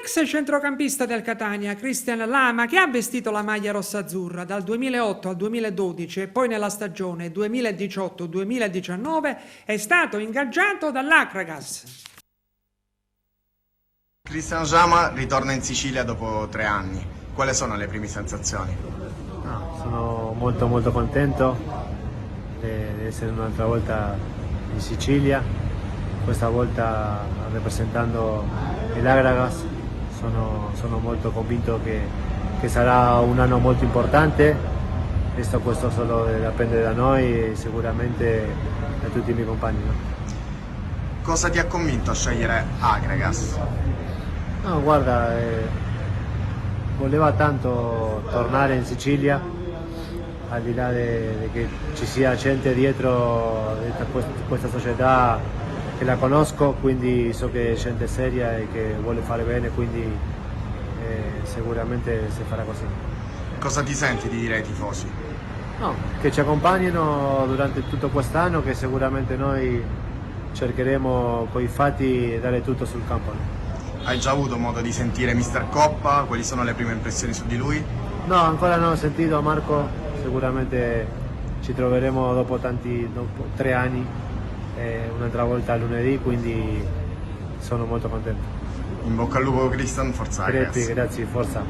L'ex centrocampista del Catania, Christian Lama, che ha vestito la maglia rossa-azzurra dal 2008 al 2012 e poi nella stagione 2018-2019, è stato ingaggiato dall'Akragas. Cristiano Jama ritorna in Sicilia dopo 3 anni. Quali sono le prime sensazioni? No, sono molto contento di essere un'altra volta in Sicilia, questa volta rappresentando l'Akragas. Sono molto convinto che sarà un anno molto importante. Questo solo dipende da noi e sicuramente da tutti i miei compagni. No? Cosa ti ha convinto a scegliere Akragas? No, guarda, voleva tanto tornare in Sicilia, al di là di che ci sia gente dietro questa società che la conosco, quindi so che è gente seria e che vuole fare bene, quindi sicuramente si farà così. Cosa ti senti di dire ai tifosi? No, che ci accompagnino durante tutto quest'anno, che sicuramente noi cercheremo con i fatti dare tutto sul campo. No? Hai già avuto modo di sentire Mister Coppa? Quali sono le prime impressioni su di lui? No, ancora non ho sentito Marco, sicuramente ci troveremo dopo 3 anni, un'altra volta lunedì, quindi sono molto contento. In bocca al lupo Cristian, forza Akragas. Grazie, forza.